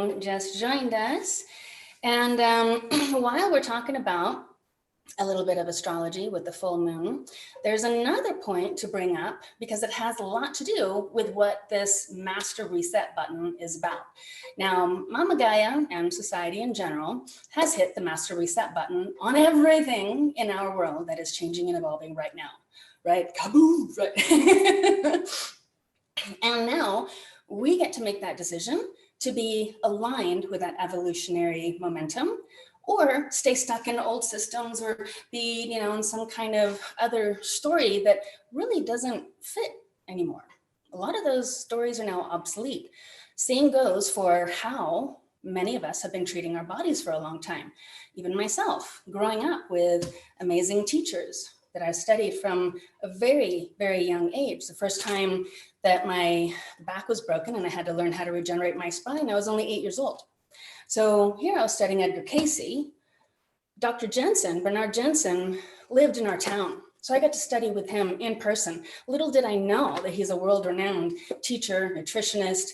you just joined us. And while we're talking about a little bit of astrology with the full moon, there's another point to bring up because it has a lot to do with what this master reset button is about. Now, Mama Gaia and society in general has hit the master reset button on everything in our world that is changing and evolving right now, right? Kaboom, right? And now we get to make that decision to be aligned with that evolutionary momentum, or stay stuck in old systems, or be, in some kind of other story that really doesn't fit anymore. A lot of those stories are now obsolete. Same goes for how many of us have been treating our bodies for a long time. Even myself, growing up with amazing teachers that I studied from a very, very young age. The first time that my back was broken and I had to learn how to regenerate my spine, I was only 8 years old. So here I was studying Edgar Cayce. Dr. Jensen, Bernard Jensen, lived in our town. So I got to study with him in person. Little did I know that he's a world-renowned teacher, nutritionist,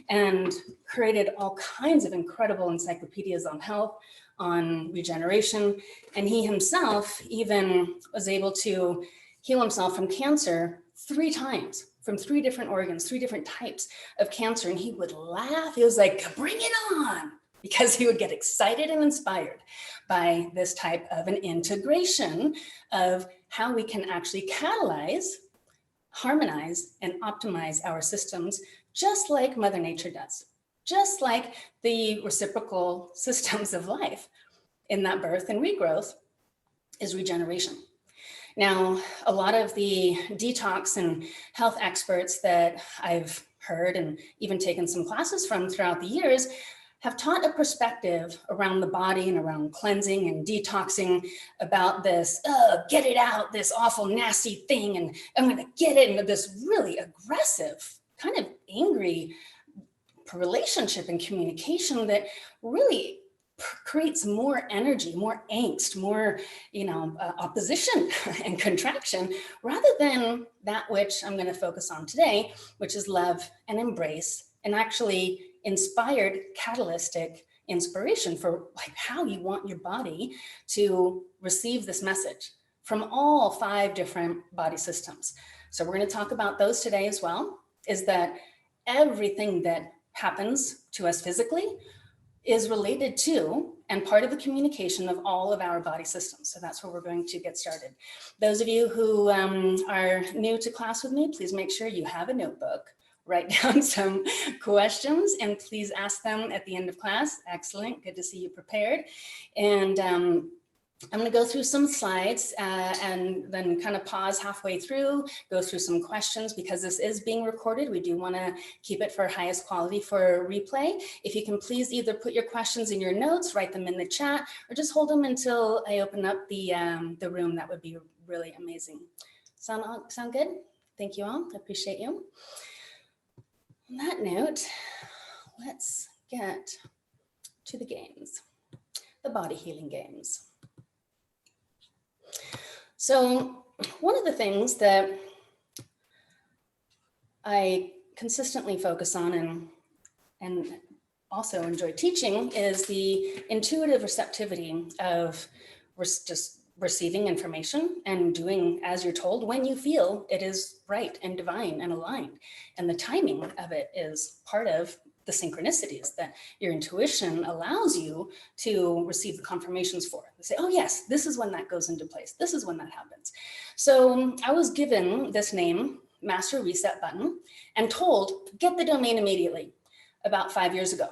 and created all kinds of incredible encyclopedias on health, on regeneration. And he himself even was able to heal himself from cancer 3 times, from 3 different organs, 3 different types of cancer. And he would laugh. He was like, bring it on, because he would get excited and inspired by this type of an integration of how we can actually catalyze, harmonize, and optimize our systems, just like Mother Nature does, just like the reciprocal systems of life in that birth and regrowth is regeneration. Now, a lot of the detox and health experts that I've heard and even taken some classes from throughout the years have taught a perspective around the body and around cleansing and detoxing about this, get it out, this awful, nasty thing, and I'm gonna get it, and this really aggressive, kind of angry relationship and communication that really creates more energy, more angst, more, opposition and contraction, rather than that which I'm gonna focus on today, which is love and embrace, and actually inspired catalytic inspiration for like how you want your body to receive this message from all 5 different body systems. So we're going to talk about those today as well, is that everything that happens to us physically is related to and part of the communication of all of our body systems. So that's where we're going to get started. Those of you who are new to class with me, please make sure you have a notebook. Write down some questions and please ask them at the end of class. Excellent, good to see you prepared. And I'm gonna go through some slides and then kind of pause halfway through, go through some questions because this is being recorded. We do wanna keep it for highest quality for replay. If you can please either put your questions in your notes, write them in the chat, or just hold them until I open up the room. That would be really amazing. Sound good? Thank you all, I appreciate you. On that note, let's get to the games, the body healing games. So one of the things that I consistently focus on and also enjoy teaching is the intuitive receptivity of just receiving information and doing as you're told when you feel it is right and divine and aligned. And the timing of it is part of the synchronicities that your intuition allows you to receive the confirmations for. They say, oh yes, this is when that goes into place. This is when that happens. So I was given this name, Master Reset Button, and told, get the domain immediately about 5 years ago.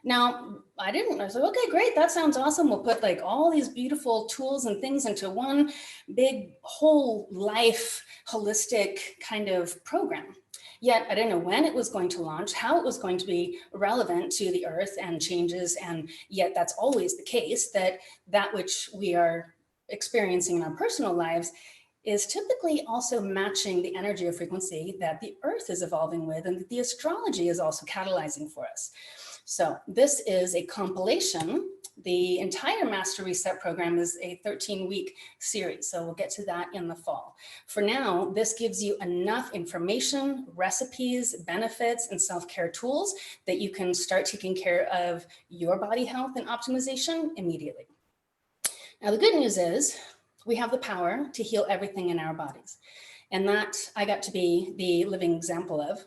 Now, I was like, okay, great, that sounds awesome. We'll put like all these beautiful tools and things into one big whole life, holistic kind of program. Yet I didn't know when it was going to launch, how it was going to be relevant to the earth and changes. And yet that's always the case, that which we are experiencing in our personal lives is typically also matching the energy or frequency that the earth is evolving with and that the astrology is also catalyzing for us. So this is a compilation. The entire Master Reset program is a 13-week series, so we'll get to that in the fall. For now, this gives you enough information, recipes, benefits, and self-care tools that you can start taking care of your body health and optimization immediately. Now, the good news is we have the power to heal everything in our bodies. And that I got to be the living example of,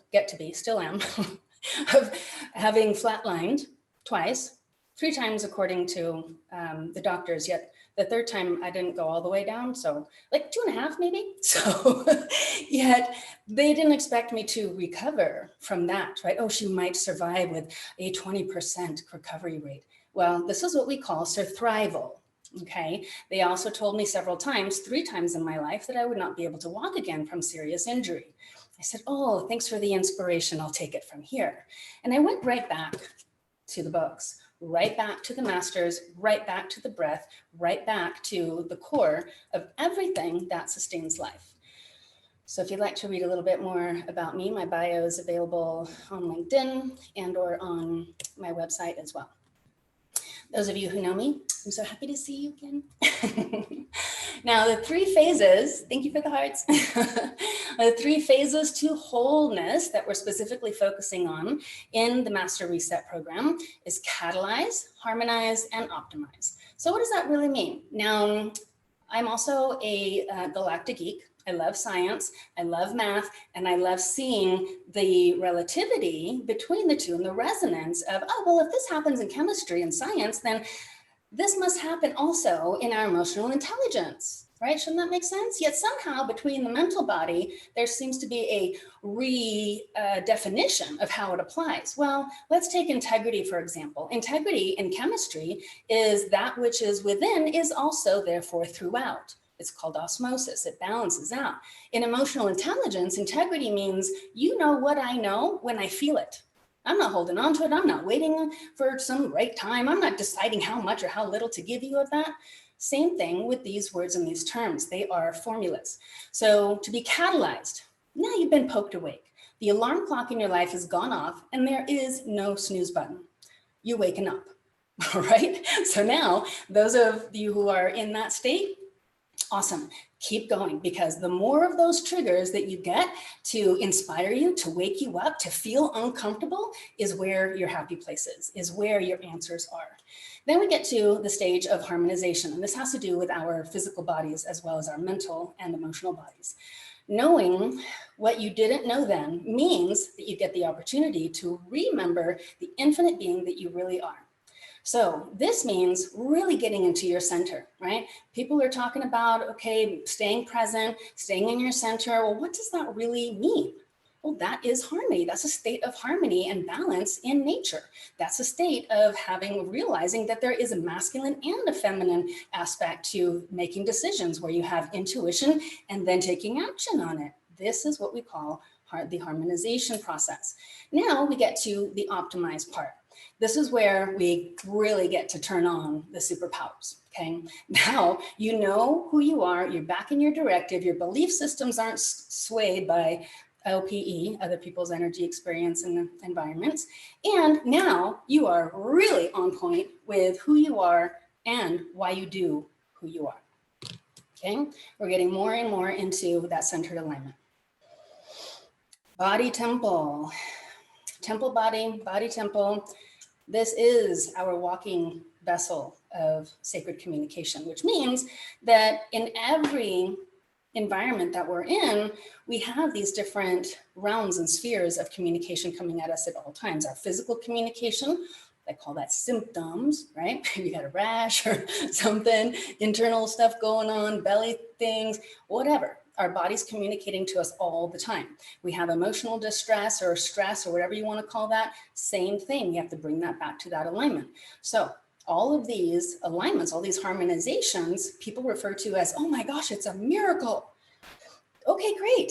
still am, of having flatlined twice, 3 times according to the doctors, yet the 3rd time I didn't go all the way down, so like 2.5 maybe. So yet they didn't expect me to recover from that, right? Oh, she might survive with a 20% recovery rate. Well, this is what we call survival. Okay. They also told me several times, 3 times in my life, that I would not be able to walk again from serious injury. I said, oh, thanks for the inspiration. I'll take it from here. And I went right back to the books, right back to the masters, right back to the breath, right back to the core of everything that sustains life. So if you'd like to read a little bit more about me, my bio is available on LinkedIn and or on my website as well. Those of you who know me, I'm so happy to see you again. Now, the 3 phases, thank you for the hearts. The 3 phases to wholeness that we're specifically focusing on in the Master Reset program is catalyze, harmonize, and optimize. So what does that really mean? Now, I'm also a galactic geek. I love science, I love math, and I love seeing the relativity between the two and the resonance of, oh, well, if this happens in chemistry and science, then this must happen also in our emotional intelligence, right? Shouldn't that make sense? Yet somehow between the mental body, there seems to be a redefinition of how it applies. Well, let's take integrity, for example. Integrity in chemistry is that which is within is also therefore throughout. It's called osmosis. It balances out. In emotional intelligence, integrity means you know what I know when I feel it. I'm not holding on to it. I'm not waiting for some right time. I'm not deciding how much or how little to give you of that. Same thing with these words and these terms. They are formulas. So to be catalyzed, now you've been poked awake. The alarm clock in your life has gone off and there is no snooze button. You're waking up, all right? So now those of you who are in that state, awesome. Keep going, because the more of those triggers that you get to inspire you, to wake you up, to feel uncomfortable is where your happy place is where your answers are. Then we get to the stage of harmonization. And this has to do with our physical bodies as well as our mental and emotional bodies. Knowing what you didn't know then means that you get the opportunity to remember the infinite being that you really are. So this means really getting into your center, right? People are talking about, okay, staying present, staying in your center. Well, what does that really mean? Well, that is harmony. That's a state of harmony and balance in nature. That's a state of realizing that there is a masculine and a feminine aspect to making decisions, where you have intuition and then taking action on it. This is what we call the harmonization process. Now we get to the optimized part. This is where we really get to turn on the superpowers, okay? Now you know who you are, you're back in your directive, your belief systems aren't swayed by LPE, other people's energy experience and environments. And now you are really on point with who you are and why you do who you are, okay? We're getting more and more into that centered alignment. Body temple, temple body, body temple. This is our walking vessel of sacred communication, which means that in every environment that we're in, we have these different realms and spheres of communication coming at us at all times. Our physical communication, I call that symptoms, right? You got a rash or something, internal stuff going on, belly things, whatever. Our body's communicating to us all the time. We have emotional distress or stress or whatever you want to call that. Same thing. You have to bring that back to that alignment. So all of these alignments, all these harmonizations, people refer to as, oh my gosh, it's a miracle. Okay, great.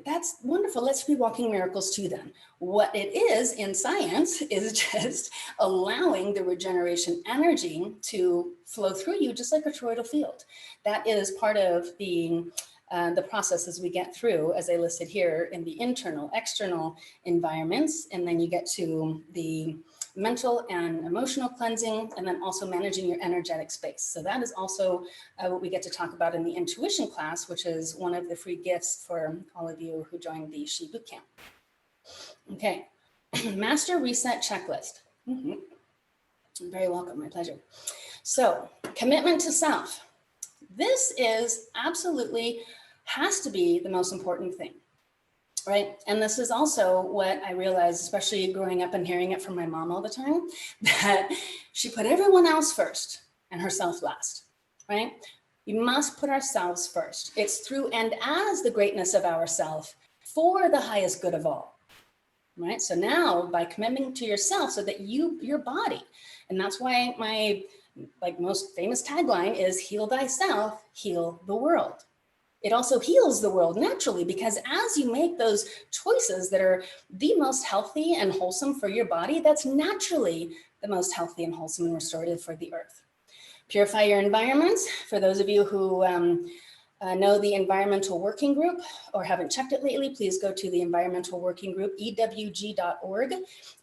That's wonderful. Let's be walking miracles too then. What it is in science is just allowing the regeneration energy to flow through you, just like a toroidal field. That is part of the processes we get through, as I listed here, in the internal, external environments. And then you get to the mental and emotional cleansing, and then also managing your energetic space. So that is also what we get to talk about in the intuition class, which is one of the free gifts for all of you who joined the She Bootcamp. Okay, master reset checklist. You're very welcome, my pleasure. So commitment to self. This is absolutely has to be the most important thing, right? And this is also what I realized, especially growing up and hearing it from my mom all the time, that she put everyone else first and herself last, right? We must put ourselves first. It's through and as the greatness of ourself for the highest good of all, right? So now by committing to yourself so that your body, and that's why my most famous tagline is heal thyself, heal the world. It also heals the world naturally, because as you make those choices that are the most healthy and wholesome for your body, that's naturally the most healthy and wholesome and restorative for the earth. Purify your environments. For those of you who know the Environmental Working Group or haven't checked it lately, please go to the Environmental Working Group, ewg.org,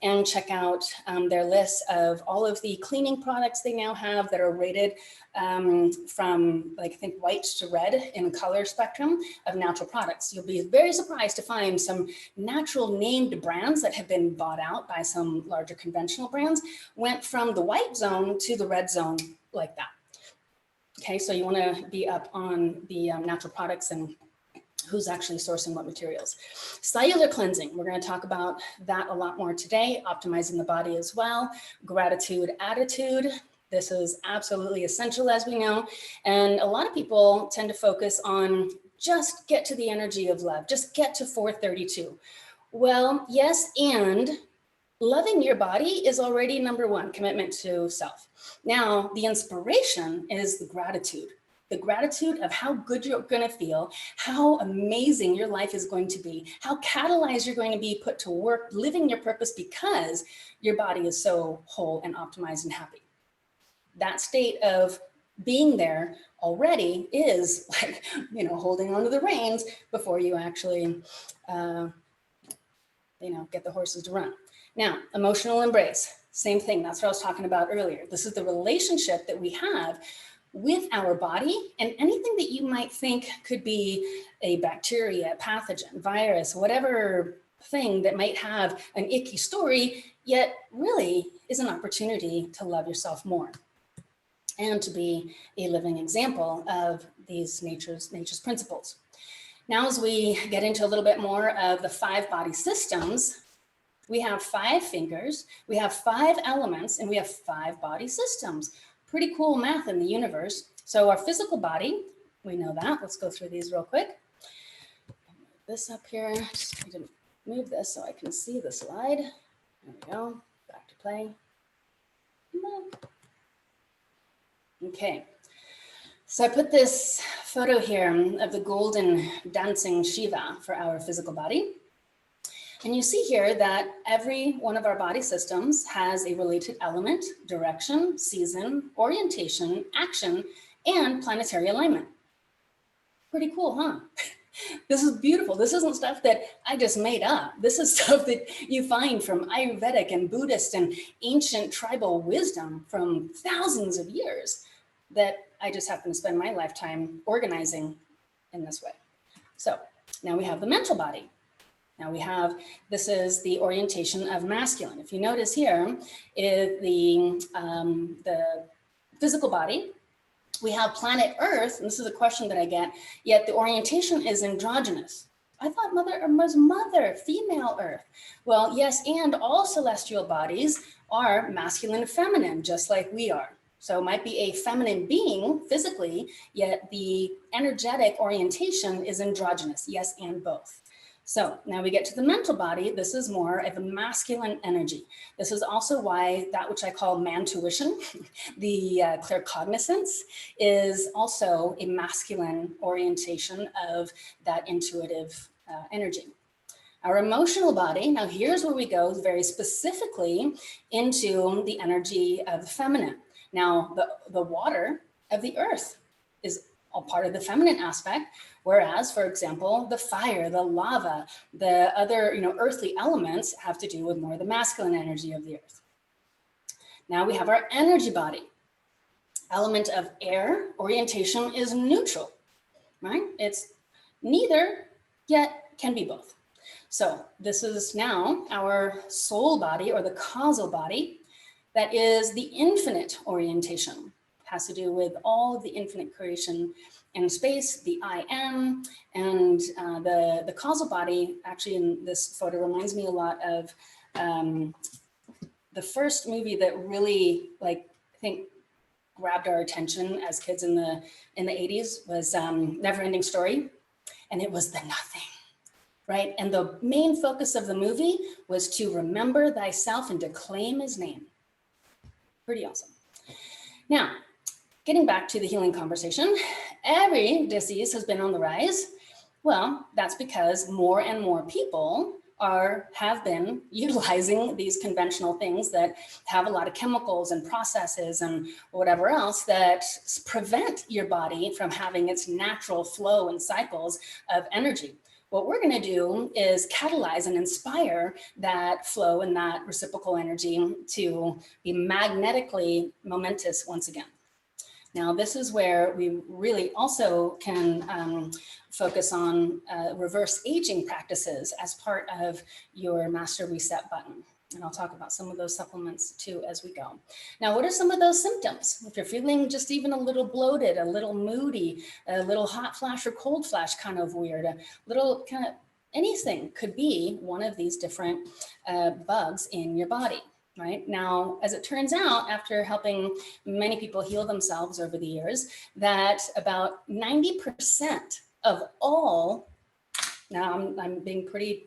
and check out their list of all of the cleaning products they now have that are rated from I think white to red in color spectrum of natural products. You'll be very surprised to find some natural named brands that have been bought out by some larger conventional brands, went from the white zone to the red zone like that. Okay, so you want to be up on the natural products and who's actually sourcing what materials. Cellular cleansing, we're going to talk about that a lot more today. Optimizing the body as well. Gratitude attitude. This is absolutely essential, as we know. And a lot of people tend to focus on just get to the energy of love, just get to 432. Well, yes, and loving your body is already number one, commitment to self. Now, the inspiration is the gratitude of how good you're going to feel, how amazing your life is going to be, how catalyzed you're going to be put to work, living your purpose because your body is so whole and optimized and happy. That state of being there already is like, holding onto the reins before you actually, get the horses to run. Now, emotional embrace, same thing. That's what I was talking about earlier. This is the relationship that we have with our body and anything that you might think could be a bacteria, pathogen, virus, whatever thing that might have an icky story, yet really is an opportunity to love yourself more and to be a living example of these nature's principles. Now, as we get into a little bit more of the 5 body systems, we have 5 fingers, we have 5 elements, and we have 5 body systems. Pretty cool math in the universe. So our physical body, we know that. Let's go through these real quick. Move this up here. Just need to move this so I can see the slide. There we go. Back to play. Okay. So I put this photo here of the golden dancing Shiva for our physical body. And you see here that every one of our body systems has a related element, direction, season, orientation, action, and planetary alignment. Pretty cool, huh? This is beautiful. This isn't stuff that I just made up. This is stuff that you find from Ayurvedic and Buddhist and ancient tribal wisdom from thousands of years that I just happen to spend my lifetime organizing in this way. So now we have the mental body. Now we have, this is the orientation of masculine. If you notice here, is the physical body, we have planet Earth, and this is a question that I get, yet the orientation is androgynous. I thought mother, female Earth. Well, yes, and all celestial bodies are masculine and feminine, just like we are. So it might be a feminine being physically, yet the energetic orientation is androgynous, yes, and both. So now we get to the mental body. This is more of a masculine energy. This is also why that which I call mantuition, the claircognizance, is also a masculine orientation of that intuitive energy. Our emotional body, now here's where we go very specifically into the energy of the feminine. Now the water of the earth is all part of the feminine aspect, whereas, for example, the fire, the lava, the other earthly elements have to do with more of the masculine energy of the earth. Now we have our energy body. Element of air orientation is neutral, right? It's neither, yet can be both. So this is now our soul body, or the causal body, that is the infinite orientation. Has to do with all of the infinite creation in space, the I am, and the causal body. Actually, in this photo reminds me a lot of the first movie that really, like, I think grabbed our attention as kids in the 80s was Never-Ending Story, and it was the nothing. Right? And the main focus of the movie was to remember thyself and to claim his name. Pretty awesome. Now, getting back to the healing conversation, every disease has been on the rise. Well, that's because more and more people have been utilizing these conventional things that have a lot of chemicals and processes and whatever else that prevent your body from having its natural flow and cycles of energy. What we're going to do is catalyze and inspire that flow and that reciprocal energy to be magnetically momentous once again. Now, this is where we really also can focus on reverse aging practices as part of your master reset button. And I'll talk about some of those supplements too as we go. Now, what are some of those symptoms? If you're feeling just even a little bloated, a little moody, a little hot flash or cold flash kind of weird, a little kind of anything could be one of these different bugs in your body. Right now, as it turns out, after helping many people heal themselves over the years, that about 90% of all, now I'm being pretty,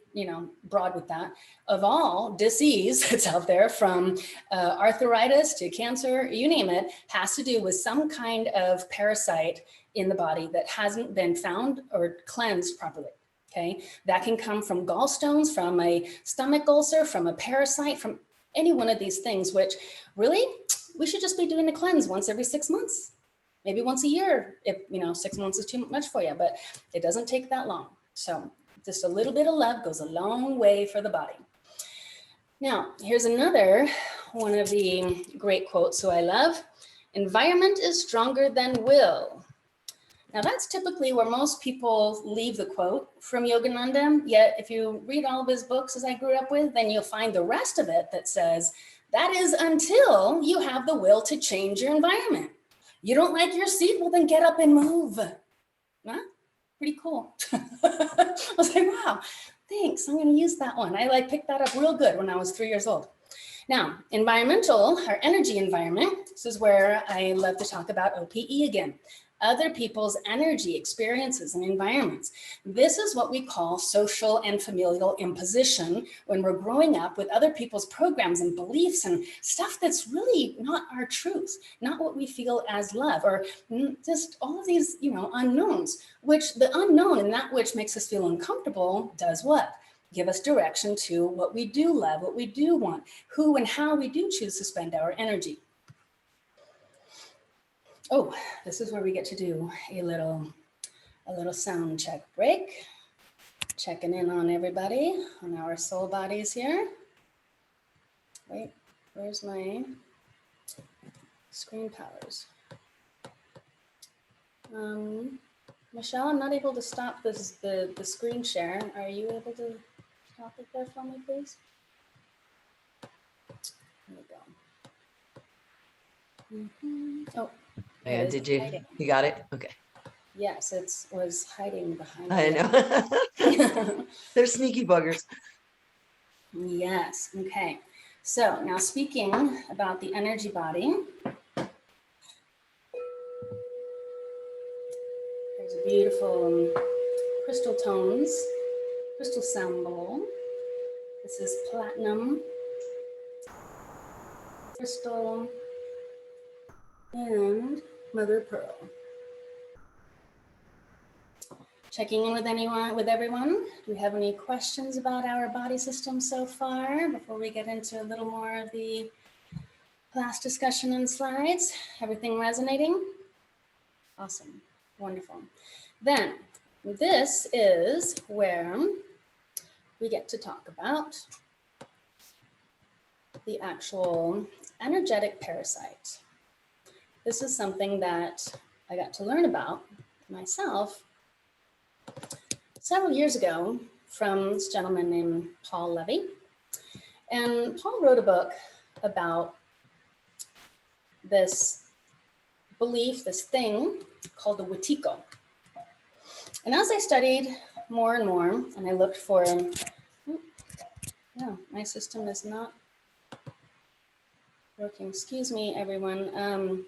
broad with that, of all disease that's out there, from arthritis to cancer, you name it, has to do with some kind of parasite in the body that hasn't been found or cleansed properly. Okay, that can come from gallstones, from a stomach ulcer, from a parasite, from any one of these things, which really we should just be doing a cleanse once every 6 months, maybe once a year, if 6 months is too much for you, but it doesn't take that long. So just a little bit of love goes a long way for the body. Now, here's another one of the great quotes who I love. Environment is stronger than will. Now, that's typically where most people leave the quote from Yogananda. Yet, if you read all of his books, as I grew up with, then you'll find the rest of it that says, that is until you have the will to change your environment. You don't like your seat? Well, then get up and move. Huh? Pretty cool. I was like, wow, thanks. I'm going to use that one. I picked that up real good when I was 3 years old. Now, environmental, or energy environment, this is where I love to talk about OPE again. Other people's energy, experiences, and environments. This is what we call social and familial imposition when we're growing up with other people's programs and beliefs and stuff that's really not our truth, not what we feel as love, or just all of these, unknowns, which the unknown and that which makes us feel uncomfortable does what? Give us direction to what we do love, what we do want, who and how we do choose to spend our energy. Oh, this is where we get to do a little sound check break. Checking in on everybody, on our soul bodies here. Wait, where's my screen powers? Michelle, I'm not able to stop the screen share. Are you able to stop it there for me, please? There we go. Oh. And did you? Hiding. You got it? Okay. Yes, it was hiding behind. I know. They're sneaky buggers. Yes. Okay. So now, speaking about the energy body, there's a beautiful crystal tones, crystal sound bowl. This is platinum crystal and mother of pearl. Checking in with everyone. Do we have any questions about our body system so far before we get into a little more of the class discussion and slides? Everything resonating? Awesome, wonderful. Then this is where we get to talk about the actual energetic parasite. This is something that I got to learn about myself several years ago from this gentleman named Paul Levy. And Paul wrote a book about this belief, this thing called the Wetiko. And as I studied more and more, and I looked for, no, my system is not working. Excuse me, everyone. I'm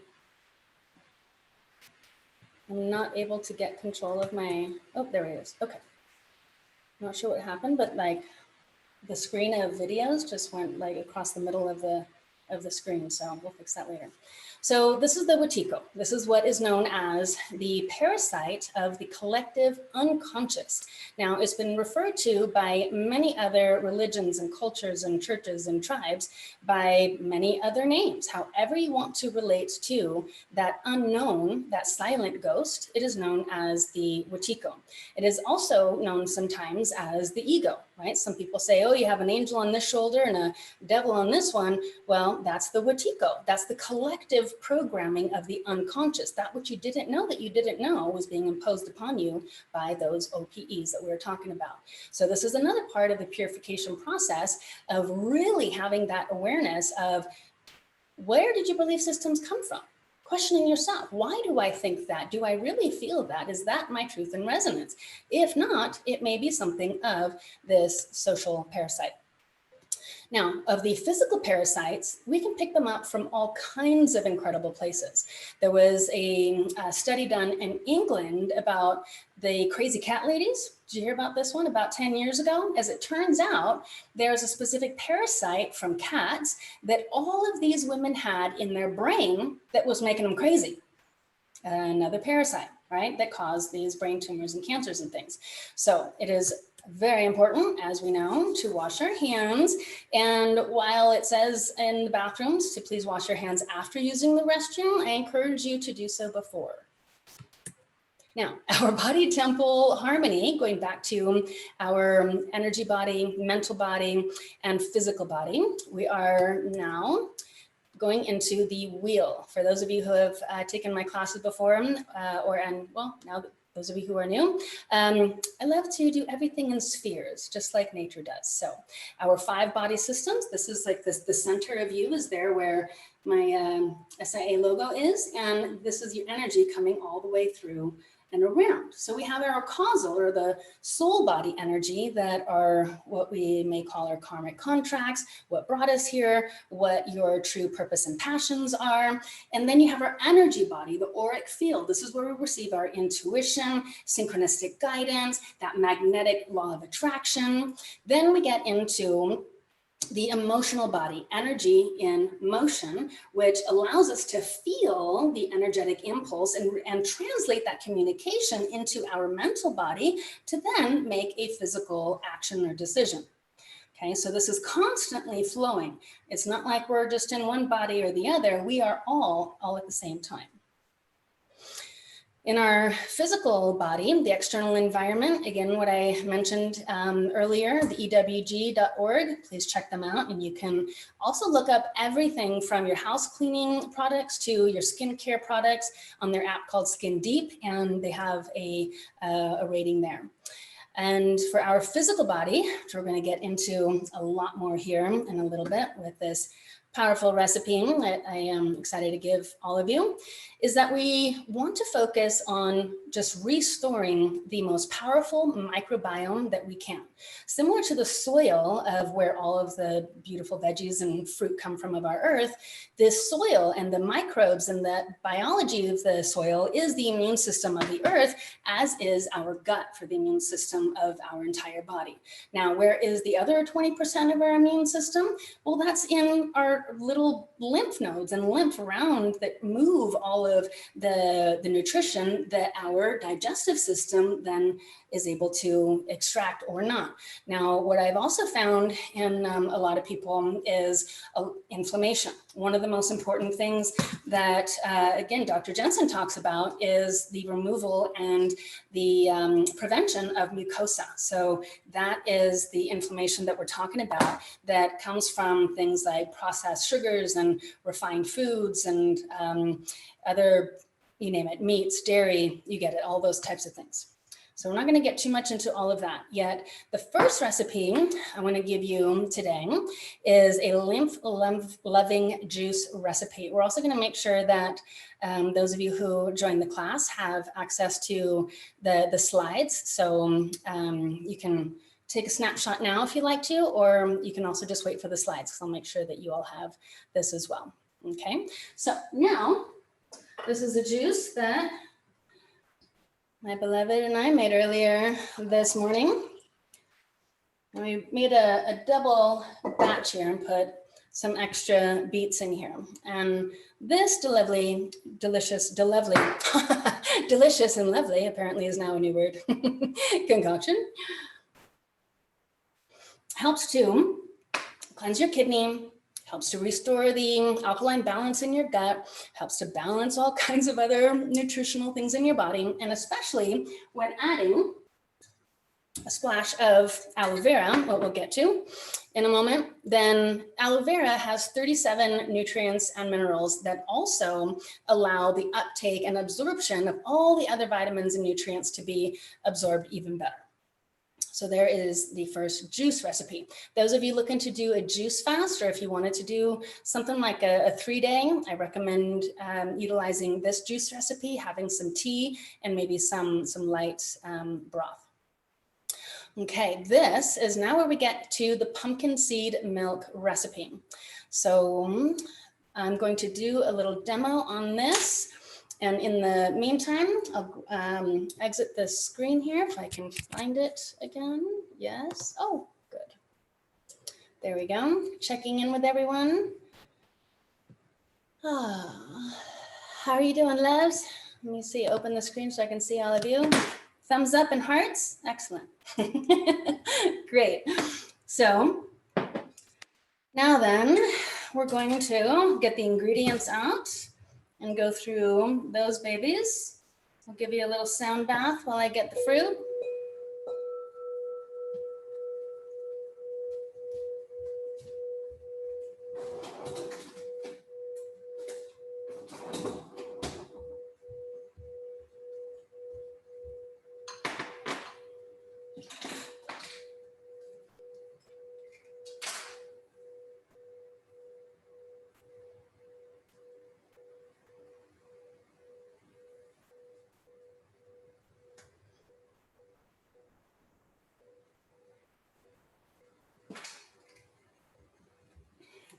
not able to get control of my, oh, there it is. Okay. Not sure what happened, but like the screen of videos just went like across the middle of the screen. So we'll fix that later. So this is the Wetiko. This is what is known as the parasite of the collective unconscious. Now, it's been referred to by many other religions and cultures and churches and tribes by many other names. However you want to relate to that unknown, that silent ghost, it is known as the Wetiko. It is also known sometimes as the ego, right? Some people say, oh, you have an angel on this shoulder and a devil on this one. Well, that's the Wetiko. That's the collective programming of the unconscious. That which you didn't know that you didn't know was being imposed upon you by those OPEs that we were talking about. So this is another part of the purification process of really having that awareness of where did your belief systems come from? Questioning yourself. Why do I think that? Do I really feel that? Is that my truth and resonance? If not, it may be something of this social parasite. Now, of the physical parasites, we can pick them up from all kinds of incredible places. There was a study done in England about the crazy cat ladies. Did you hear about this one about 10 years ago? As it turns out, there's a specific parasite from cats that all of these women had in their brain that was making them crazy. Another parasite, right, that caused these brain tumors and cancers and things. So it is very important, as we know, to wash our hands. And while it says in the bathrooms to please wash your hands after using the restroom, I encourage you to do so before. Now, our body temple harmony, going back to our energy body, mental body, and physical body, we are now going into the wheel. For those of you who have taken my classes before, now those of you who are new, I love to do everything in spheres, just like nature does. So our 5 body systems, this is like this, the center of you is there where my SIA logo is, and this is your energy coming all the way through and around. So we have our causal or the soul body energy that are what we may call our karmic contracts, what brought us here, what your true purpose and passions are. And then you have our energy body, the auric field. This is where we receive our intuition, synchronistic guidance, that magnetic law of attraction. Then we get into the emotional body, energy in motion, which allows us to feel the energetic impulse and translate that communication into our mental body to then make a physical action or decision. Okay, so this is constantly flowing. It's not like we're just in one body or the other. We are all at the same time. In our physical body, the external environment, again, what I mentioned earlier, the ewg.org, please check them out. And you can also look up everything from your house cleaning products to your skincare products on their app called Skin Deep, and they have a rating there. And for our physical body, which we're going to get into a lot more here in a little bit with this powerful recipe that I am excited to give all of you, is that we want to focus on just restoring the most powerful microbiome that we can. Similar to the soil of where all of the beautiful veggies and fruit come from of our earth, this soil and the microbes and the biology of the soil is the immune system of the earth, as is our gut for the immune system of our entire body. Now, where is the other 20% of our immune system? Well, that's in our little lymph nodes and lymph around that move all of the nutrition that our digestive system then is able to extract or not. Now, what I've also found in a lot of people is inflammation. One of the most important things that, again, Dr. Jensen talks about is the removal and the prevention of mucosa. So that is the inflammation that we're talking about that comes from things like processed processed sugars and refined foods and other, you name it, meats, dairy, you get it, all those types of things. So we're not going to get too much into all of that yet. The first recipe I want to give you today is a lymph-loving juice recipe. We're also going to make sure that those of you who join the class have access to the slides. So you can take a snapshot now if you like to, or you can also just wait for the slides, because I'll make sure that you all have this as well. Okay, so now this is a juice that my beloved and I made earlier this morning. And we made a double batch here and put some extra beets in here. And this delicious and lovely, apparently is now a new word, concoction, helps to cleanse your kidney, helps to restore the alkaline balance in your gut, helps to balance all kinds of other nutritional things in your body, and especially when adding a splash of aloe vera, what we'll get to in a moment, then aloe vera has 37 nutrients and minerals that also allow the uptake and absorption of all the other vitamins and nutrients to be absorbed even better. So there is the first juice recipe. Those of you looking to do a juice fast, or if you wanted to do something like a 3-day, I recommend utilizing this juice recipe, having some tea and maybe some light broth. Okay, this is now where we get to the pumpkin seed milk recipe. So I'm going to do a little demo on this. And in the meantime, I'll exit the screen here if I can find it again. Yes. Oh, good. There we go. Checking in with everyone. Oh, how are you doing, loves? Let me see. Open the screen so I can see all of you. Thumbs up and hearts. Excellent. Great. So now then, we're going to get the ingredients out and go through those babies. I'll give you a little sound bath while I get the fruit.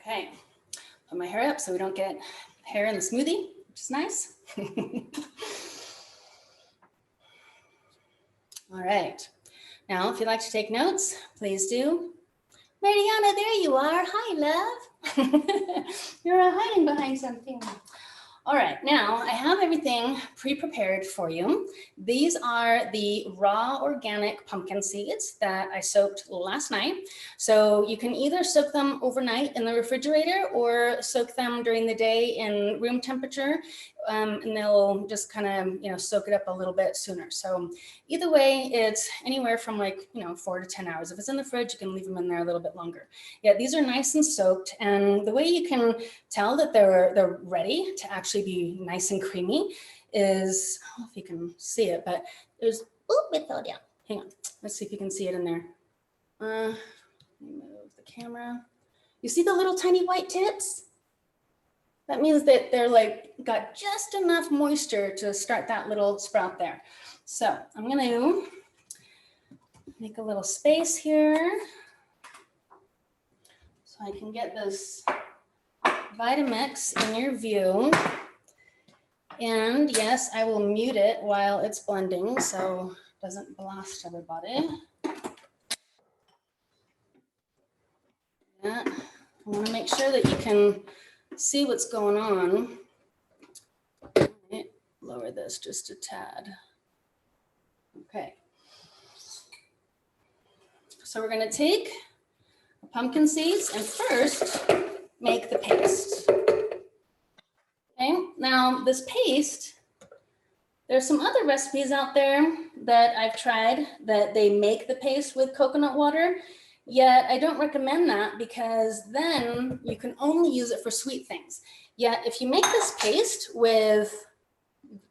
Okay, put my hair up so we don't get hair in the smoothie, which is nice. All right, now if you'd like to take notes, please do. Mariana, there you are. Hi, love. You're hiding behind something. All right, now I have everything pre-prepared for you. These are the raw organic pumpkin seeds that I soaked last night. So you can either soak them overnight in the refrigerator or soak them during the day in room temperature, and they'll just kind of, soak it up a little bit sooner. So either way, it's anywhere from 4 to 10 hours. If it's in the fridge, you can leave them in there a little bit longer. Yeah, these are nice and soaked, and the way you can tell that they're ready to actually be nice and creamy is, I don't know if you can see it, but there's, it fell down. Hang on, let's see if you can see it in there. Let me move the camera. You see the little tiny white tips? That means that they're got just enough moisture to start that little sprout there. So I'm gonna make a little space here so I can get this Vitamix in your view. And yes, I will mute it while it's blending so it doesn't blast everybody. Yeah, I want to make sure that you can see what's going on. Lower this just a tad. Okay. So we're going to take the pumpkin seeds and first make the paste. Okay, now this paste, there's some other recipes out there that I've tried that they make the paste with coconut water. Yet I don't recommend that because then you can only use it for sweet things. Yet if you make this paste with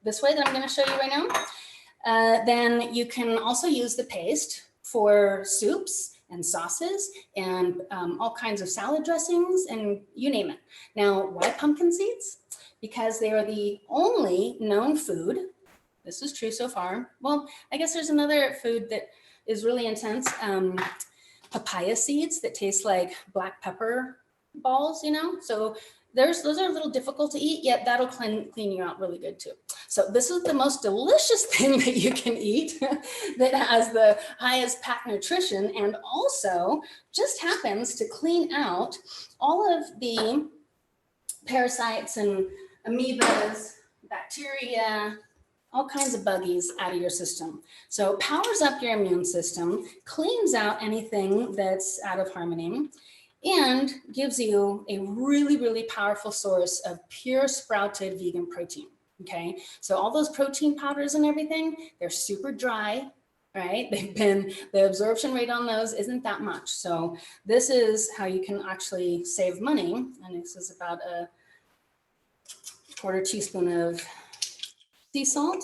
this way that I'm going to show you right now, then you can also use the paste for soups and sauces and all kinds of salad dressings and you name it. Now, why pumpkin seeds? Because they are the only known food. This is true so far. Well, I guess there's another food that is really intense. Papaya seeds that taste like black pepper balls, you know? So those are a little difficult to eat, yet that'll clean you out really good too. So this is the most delicious thing that you can eat that has the highest packed nutrition and also just happens to clean out all of the parasites and amoebas, bacteria, all kinds of buggies out of your system. So it powers up your immune system, cleans out anything that's out of harmony, and gives you a really, really powerful source of pure sprouted vegan protein. Okay, so all those protein powders and everything, they're super dry, right? The absorption rate on those isn't that much. So this is how you can actually save money. And this is about a quarter teaspoon of sea salt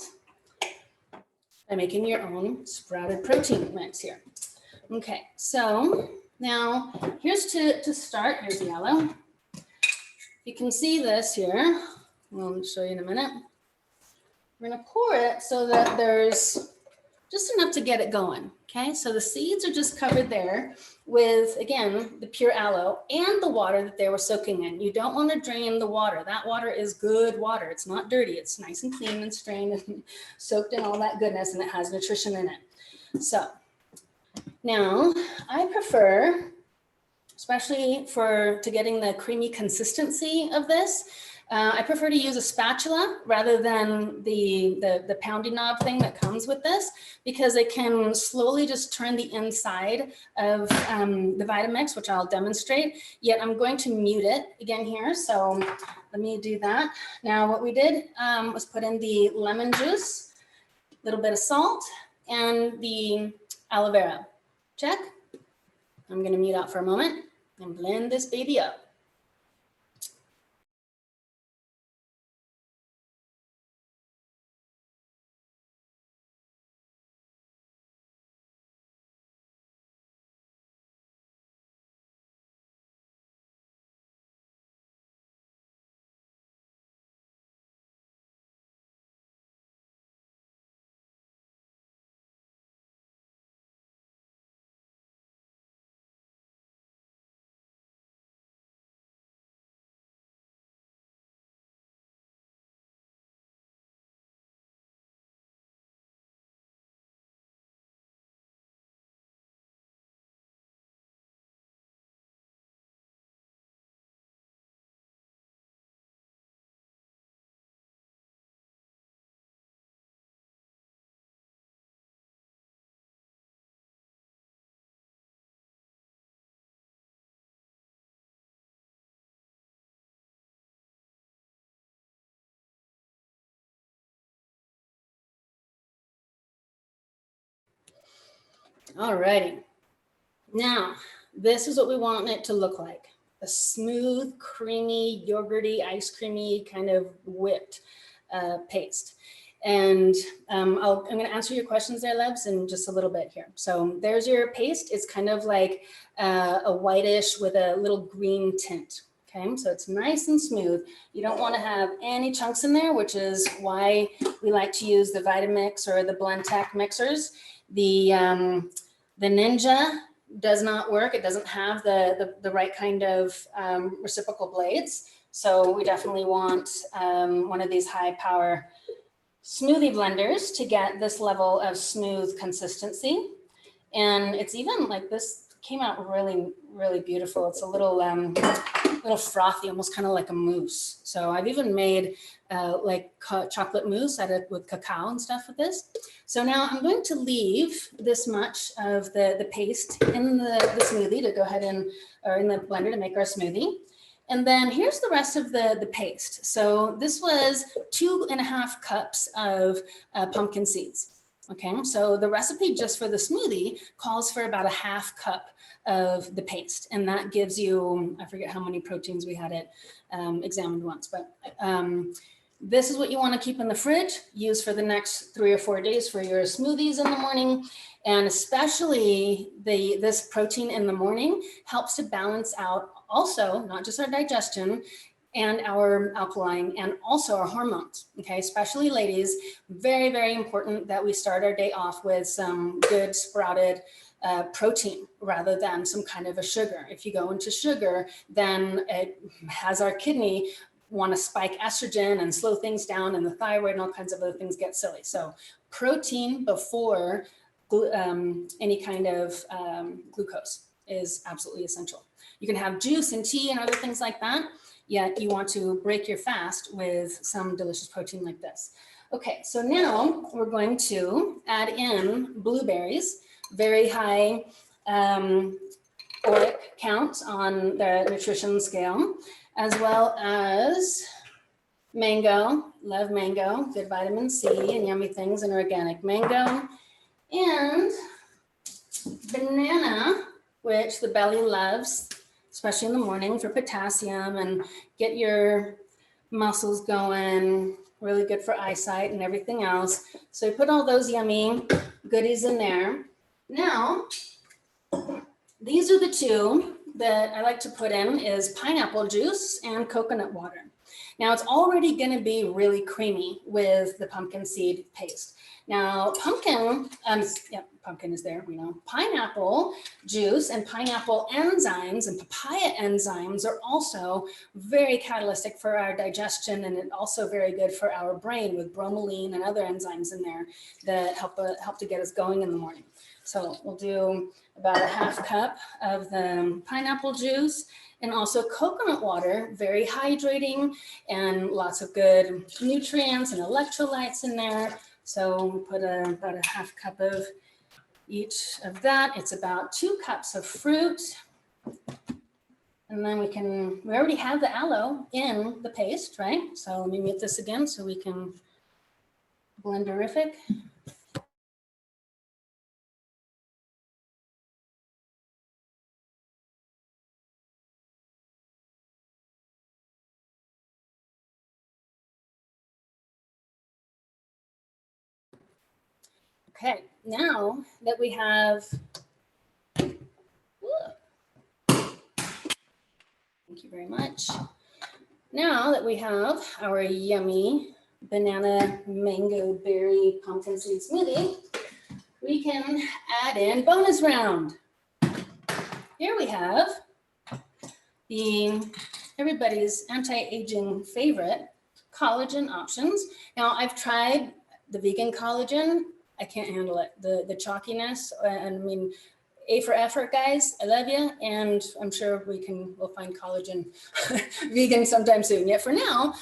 by making your own sprouted protein mix here. Okay, so now here's to start. Here's the yellow. You can see this here. I'll show you in a minute. We're gonna pour it so that there's just enough to get it going. Okay, so the seeds are just covered there with, again, the pure aloe and the water that they were soaking in. You don't want to drain the water. That water is good water. It's not dirty. It's nice and clean and strained and soaked in all that goodness, and it has nutrition in it. So now I prefer, especially to getting the creamy consistency of this, I prefer to use a spatula rather than the pounding knob thing that comes with this, because it can slowly just turn the inside of the Vitamix, which I'll demonstrate. Yet I'm going to mute it again here. So let me do that. Now what we did was put in the lemon juice, a little bit of salt, and the aloe vera. Check. I'm going to mute out for a moment and blend this baby up. All righty. Now, this is what we want it to look like. A smooth, creamy, yogurty, ice creamy kind of whipped paste. And I'm going to answer your questions there, Lebs, in just a little bit here. So there's your paste. It's kind of like a whitish with a little green tint. Okay, so it's nice and smooth. You don't want to have any chunks in there, which is why we like to use the Vitamix or the Blendtec mixers. The Ninja does not work. It doesn't have the right kind of reciprocal blades. So we definitely want one of these high power smoothie blenders to get this level of smooth consistency. And it's even like this came out really, really beautiful. It's a little frothy, almost kind of like a mousse. So I've even made like chocolate mousse with cacao and stuff with this. So now I'm going to leave this much of the paste in the smoothie to go ahead or in the blender to make our smoothie. And then here's the rest of the paste. So this was 2.5 cups of pumpkin seeds. Okay, so the recipe just for the smoothie calls for about a half cup of the paste. And that gives you, I forget how many proteins we had it examined once, but this is what you want to keep in the fridge, use for the next 3 or 4 days for your smoothies in the morning. And especially this protein in the morning helps to balance out also, not just our digestion, and our alkaline, and also our hormones, okay? Especially ladies, very, very important that we start our day off with some good sprouted protein rather than some kind of a sugar. If you go into sugar, then it has our kidney want to spike estrogen and slow things down, and the thyroid and all kinds of other things get silly. So protein before any kind of glucose is absolutely essential. You can have juice and tea and other things like that, yet you want to break your fast with some delicious protein like this. Okay, so now we're going to add in blueberries, very high ORAC count on the nutrition scale, as well as mango, love mango, good vitamin C and yummy things and organic mango, and banana, which the belly loves, especially in the morning for potassium and get your muscles going, really good for eyesight and everything else. So put all those yummy goodies in there. Now, these are the two that I like to put in is pineapple juice and coconut water. Now it's already going to be really creamy with the pumpkin seed paste. Now pumpkin, pumpkin is there, we know. Pineapple juice and pineapple enzymes and papaya enzymes are also very catalytic for our digestion, and also very good for our brain with bromelain and other enzymes in there that help to get us going in the morning. So we'll do about a half cup of the pineapple juice, and also coconut water, very hydrating and lots of good nutrients and electrolytes in there. So we put about a half cup of each of that. It's about 2 cups of fruit. And then we already have the aloe in the paste, right? So let me mute this again so we can blenderific. Okay, now that we have, thank you very much. Now that we have our yummy banana mango berry pumpkin seed smoothie, we can add in bonus round. Here we have everybody's anti-aging favorite collagen options. Now I've tried the vegan collagen. I can't handle it. The chalkiness, and I mean, A for effort, guys. I love you, and I'm sure we'll find collagen vegan sometime soon. Yet for now,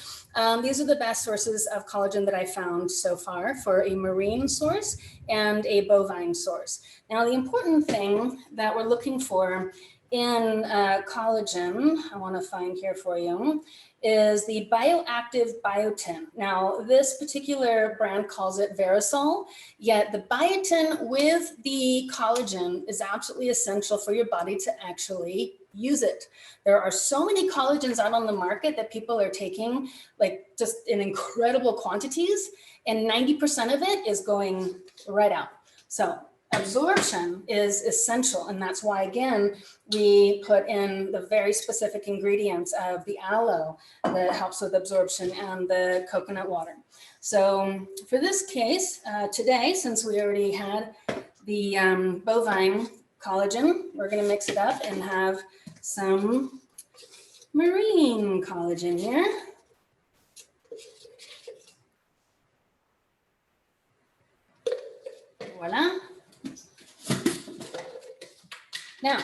these are the best sources of collagen that I found so far for a marine source and a bovine source. Now, the important thing that we're looking for in collagen, I want to find here for you, is the bioactive biotin. Now, this particular brand calls it Verisol, yet the biotin with the collagen is absolutely essential for your body to actually use it. There are so many collagens out on the market that people are taking like just in incredible quantities, and 90% of it is going right out. So absorption is essential, and that's why, again, we put in the very specific ingredients of the aloe that helps with absorption and the coconut water. So for this case, today, since we already had the bovine collagen, we're going to mix it up and have some marine collagen here. Voila. Now,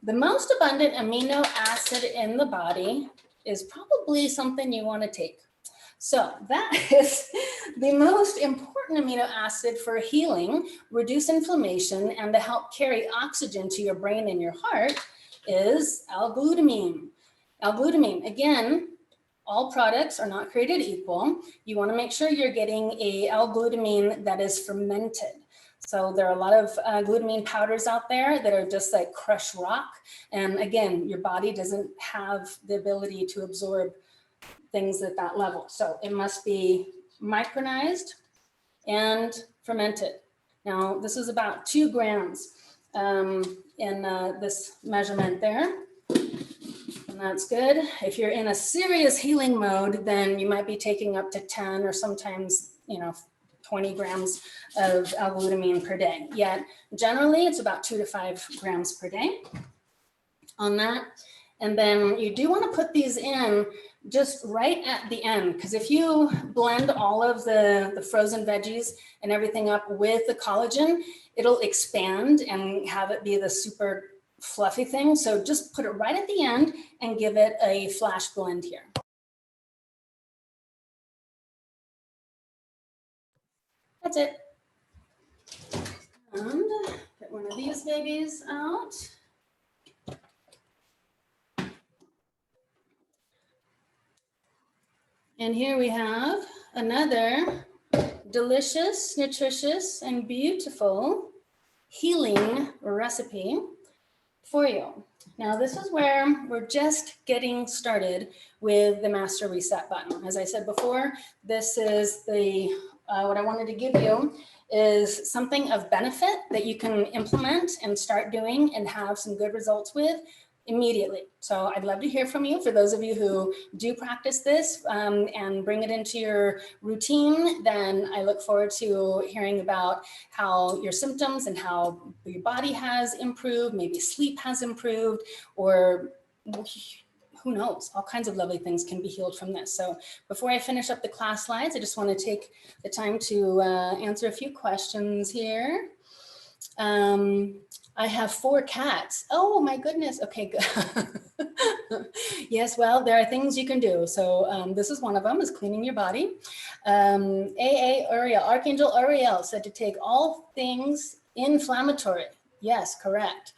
the most abundant amino acid in the body is probably something you want to take. So that is the most important amino acid for healing, reduce inflammation, and to help carry oxygen to your brain and your heart is L-glutamine. L-glutamine, again, all products are not created equal. You want to make sure you're getting a L-glutamine that is fermented. So there are a lot of glutamine powders out there that are just like crushed rock. And again, your body doesn't have the ability to absorb things at that level. So it must be micronized and fermented. Now, this is about 2 grams in this measurement there. And that's good. If you're in a serious healing mode, then you might be taking up to 10 or sometimes, 20 grams of L-glutamine per day. Yet generally it's about 2 to 5 grams per day on that. And then you do want to put these in just right at the end, because if you blend all of the frozen veggies and everything up with the collagen, it'll expand and have it be the super fluffy thing. So just put it right at the end and give it a flash blend here. That's it. And get one of these babies out. And here we have another delicious, nutritious, and beautiful healing recipe for you. Now, this is where we're just getting started with the master reset button. As I said before, this is the what I wanted to give you is something of benefit that you can implement and start doing and have some good results with immediately. So I'd love to hear from you. For those of you who do practice this and bring it into your routine, then I look forward to hearing about how your symptoms and how your body has improved, maybe sleep has improved, or who knows, all kinds of lovely things can be healed from this. So before I finish up the class slides, I just want to take the time to answer a few questions here. I have 4 cats. Oh my goodness. Okay, good. Yes, well, there are things you can do. So this is one of them, is cleaning your body. Uriel, Archangel Uriel said to take all things inflammatory. Yes, correct.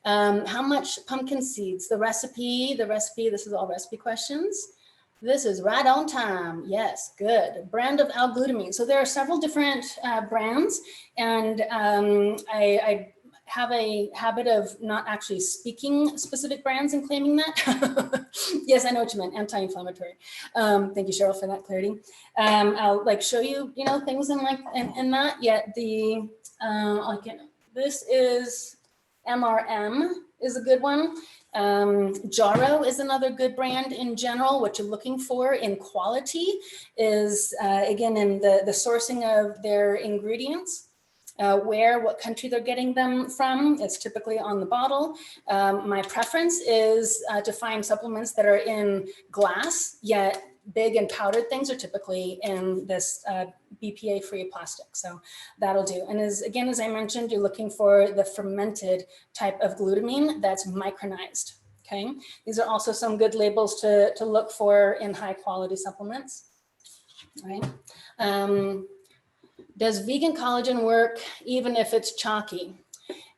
How much pumpkin seeds? The recipe, this is all recipe questions. This is right on time. Yes, good. Brand of L-glutamine. So there are several different brands, and I have a habit of not actually speaking specific brands and claiming that. Yes, I know what you meant, anti-inflammatory. Thank you, Cheryl, for that clarity. I'll like show you, things in that. Yet the this is MRM is a good one. Jarrow is another good brand in general. What you're looking for in quality is, again, in the sourcing of their ingredients, what country they're getting them from. It's typically on the bottle. My preference is to find supplements that are in glass, yet big and powdered things are typically in this BPA-free plastic. So that'll do. And as I mentioned, you're looking for the fermented type of glutamine that's micronized. Okay. These are also some good labels to look for in high quality supplements. Right. Does vegan collagen work even if it's chalky?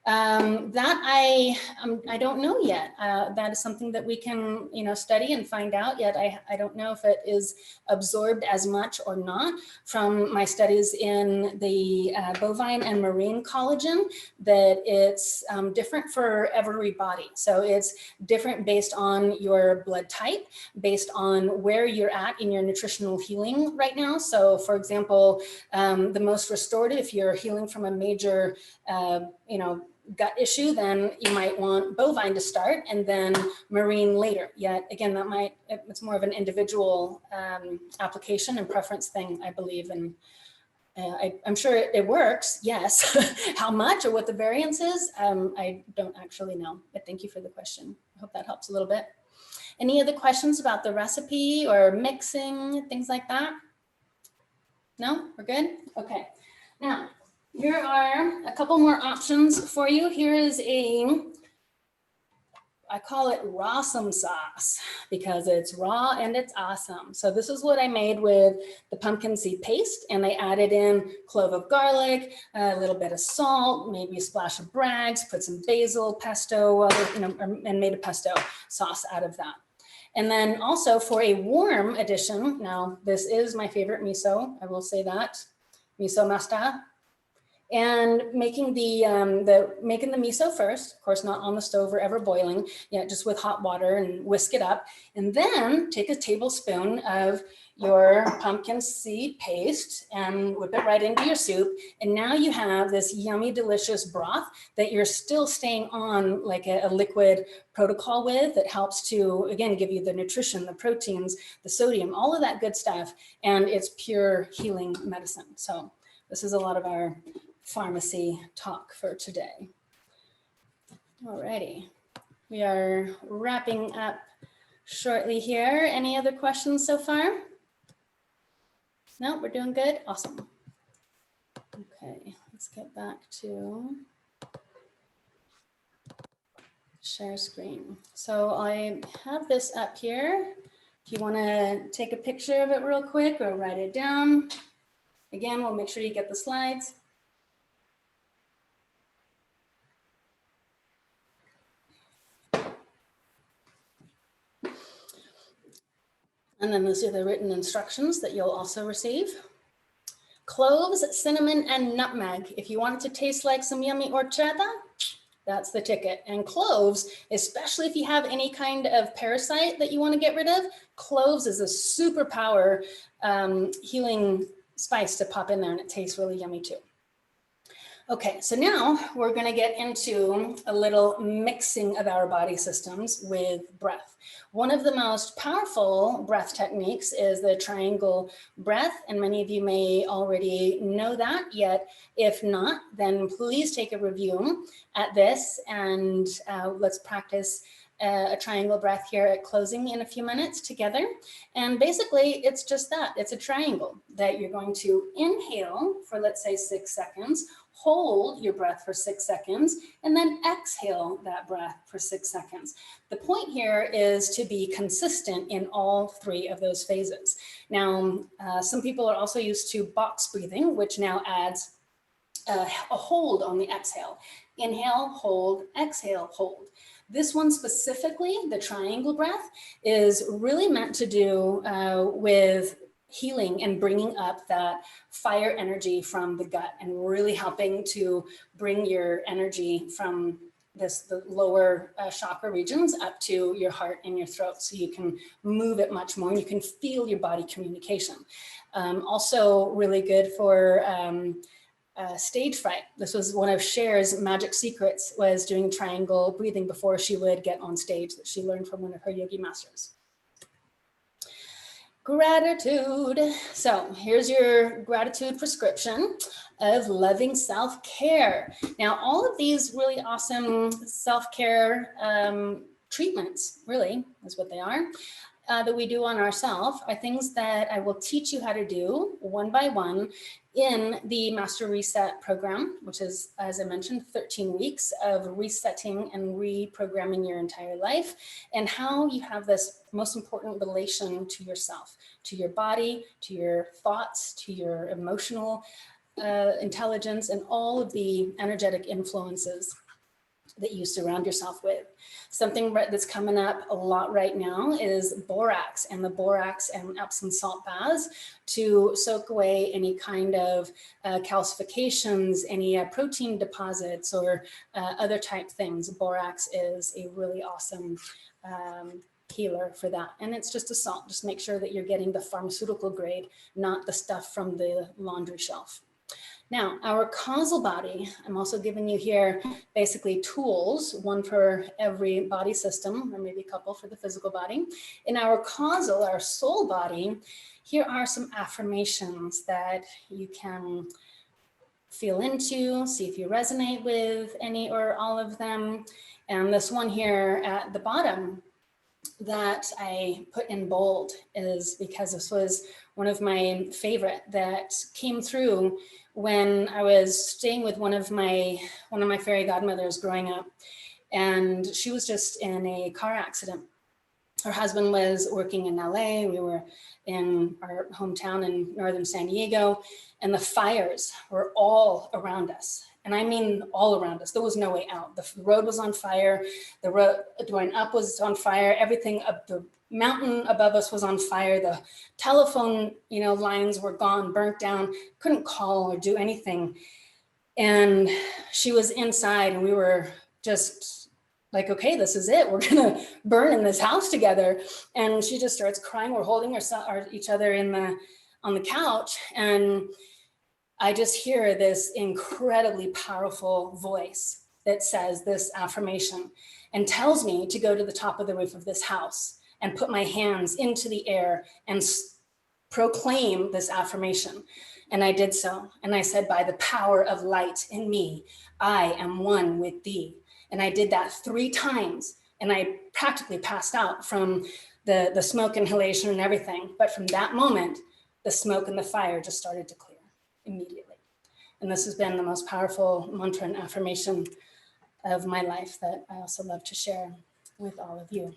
That I don't know yet. That is something that we can, study and find out. Yet I don't know if it is absorbed as much or not from my studies in the bovine and marine collagen, that it's different for every body. So it's different based on your blood type, based on where you're at in your nutritional healing right now. So for example, the most restorative, if you're healing from a major, gut issue, then you might want bovine to start and then marine later. Yet again, it's more of an individual application and preference thing, I believe. And I'm sure it works, yes. How much or what the variance is, I don't actually know, but thank you for the question. I hope that helps a little bit. Any other questions about the recipe or mixing, things like that? No, we're good? Okay. Now, here are a couple more options for you. Here is I call it rawsome sauce because it's raw and it's awesome. So this is what I made with the pumpkin seed paste, and I added in clove of garlic, a little bit of salt, maybe a splash of Bragg's, put some basil, pesto, and made a pesto sauce out of that. And then also for a warm addition, now this is my favorite miso, I will say that, miso masta. And making the miso first, of course, not on the stove or ever boiling, just with hot water and whisk it up. And then take a tablespoon of your pumpkin seed paste and whip it right into your soup. And now you have this yummy, delicious broth that you're still staying on like a liquid protocol with, that helps to, again, give you the nutrition, the proteins, the sodium, all of that good stuff. And it's pure healing medicine. So this is a lot of our pharmacy talk for today. Alrighty, we are wrapping up shortly here. Any other questions so far? No, we're doing good. Awesome. Okay, let's get back to share screen. So I have this up here. If you want to take a picture of it real quick or write it down. Again, we'll make sure you get the slides. And then these are the written instructions that you'll also receive. Cloves, cinnamon, and nutmeg. If you want it to taste like some yummy horchata, that's the ticket. And cloves, especially if you have any kind of parasite that you want to get rid of, cloves is a superpower healing spice to pop in there, and it tastes really yummy too. Okay, so now we're going to get into a little mixing of our body systems with breath. One of the most powerful breath techniques is the triangle breath, and many of you may already know that, yet if not, then please take a review at this, and let's practice a triangle breath here at closing in a few minutes together. And basically it's just that, it's a triangle that you're going to inhale for, let's say, 6 seconds, hold your breath for 6 seconds, and then exhale that breath for 6 seconds. The point here is to be consistent in all 3 of those phases. Now, some people are also used to box breathing, which now adds a hold on the exhale. Inhale, hold, exhale, hold. This one specifically, the triangle breath, is really meant to do with healing and bringing up that fire energy from the gut, and really helping to bring your energy from the lower chakra regions up to your heart and your throat, so you can move it much more and you can feel your body communication. Also really good for stage fright. This was one of Cher's magic secrets, was doing triangle breathing before she would get on stage, that she learned from one of her yogi masters. Gratitude. So here's your gratitude prescription of loving self-care. Now, all of these really awesome self-care treatments, really, is what they are, that we do on ourselves, are things that I will teach you how to do one by one in the Master Reset program, which is, as I mentioned, 13 weeks of resetting and reprogramming your entire life, and how you have this most important relation to yourself, to your body, to your thoughts, to your emotional intelligence, and all of the energetic influences that you surround yourself with. Something that's coming up a lot right now is borax, and the borax and Epsom salt baths to soak away any kind of calcifications, any protein deposits, or other type things. Borax is a really awesome healer for that. And it's just a salt. Just make sure that you're getting the pharmaceutical grade, not the stuff from the laundry shelf. Now, our causal body, I'm also giving you here basically tools, one for every body system, or maybe a couple for the physical body. In our causal, our soul body, here are some affirmations that you can feel into, see if you resonate with any or all of them. And this one here at the bottom that I put in bold is because this was one of my favorite that came through when I was staying with one of my fairy godmothers growing up, and she was just in a car accident. Her husband was working in LA. We were in our hometown in northern San Diego, and the fires were all around us. And I mean all around us. There was no way out. The road was on fire. The road going up was on fire. Everything up the mountain above us was on fire. The telephone, lines were gone, burnt down, couldn't call or do anything. And she was inside, and we were just like, okay, this is it. We're going to burn in this house together. And she just starts crying. We're holding each other on the couch. And I just hear this incredibly powerful voice that says this affirmation and tells me to go to the top of the roof of this house and put my hands into the air and proclaim this affirmation. And I did so. And I said, by the power of light in me, I am one with thee. And I did that 3 times. And I practically passed out from the smoke inhalation and everything. But from that moment, the smoke and the fire just started to clear immediately. And this has been the most powerful mantra and affirmation of my life that I also love to share with all of you.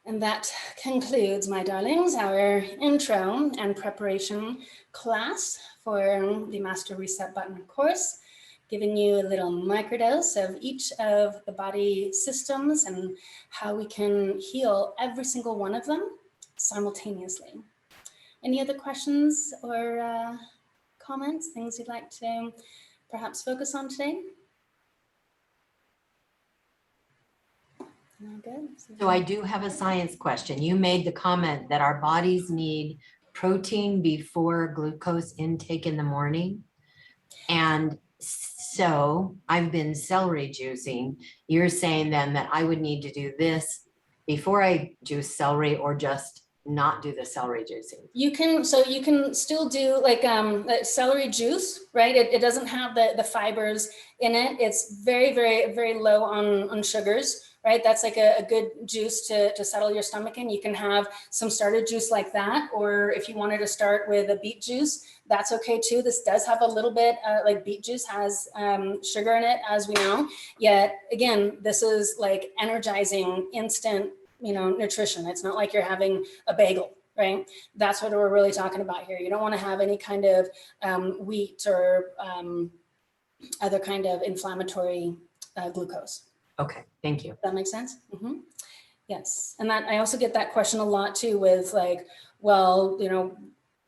And that concludes, my darlings, our intro and preparation class for the Master Reset Button course, giving you a little microdose of each of the body systems and how we can heal every single one of them simultaneously. Any other questions or comments, things you'd like to perhaps focus on today? Good. So I do have a science question. You made the comment that our bodies need protein before glucose intake in the morning. And so I've been celery juicing. You're saying then that I would need to do this before I juice celery, or just not do the celery juicing? You can still do like celery juice, right? It doesn't have the fibers in it. It's very, very, very low on sugars, right? That's like a good juice to settle your stomach in. You can have some starter juice like that, or if you wanted to start with a beet juice, that's okay too. This does have a little bit, like beet juice has sugar in it, as we know. Yet again, this is like energizing, instant, nutrition. It's not like you're having a bagel, right? That's what we're really talking about here. You don't want to have any kind of wheat or other kind of inflammatory glucose. Okay, thank you. Does that make sense? Mm-hmm. Yes. And that I also get that question a lot too with like, well,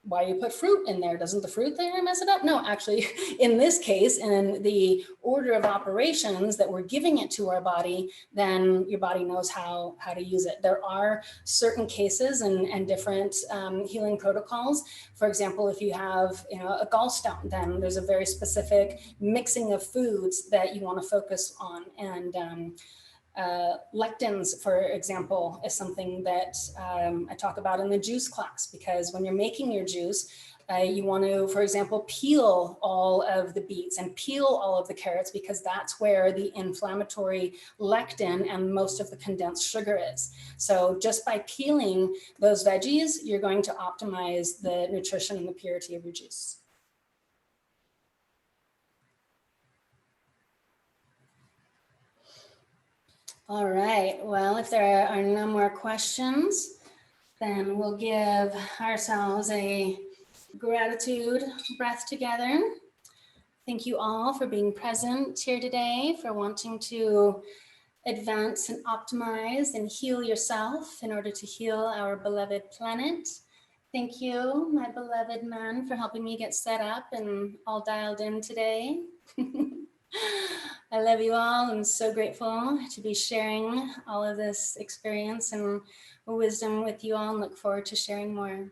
why you put fruit in there? Doesn't the fruit there mess it up? No, actually, in this case, in the order of operations that we're giving it to our body, then your body knows how to use it. There are certain cases and different healing protocols. For example, if you have a gallstone, then there's a very specific mixing of foods that you want to focus on. And lectins, for example, is something that I talk about in the juice class, because when you're making your juice, you want to, for example, peel all of the beets and peel all of the carrots, because that's where the inflammatory lectin and most of the condensed sugar is. So just by peeling those veggies, you're going to optimize the nutrition and the purity of your juice. All right, well, if there are no more questions, then we'll give ourselves a gratitude breath together. Thank you all for being present here today, for wanting to advance and optimize and heal yourself in order to heal our beloved planet. Thank you, my beloved man, for helping me get set up and all dialed in today. I love you all. I'm so grateful to be sharing all of this experience and wisdom with you all, and look forward to sharing more.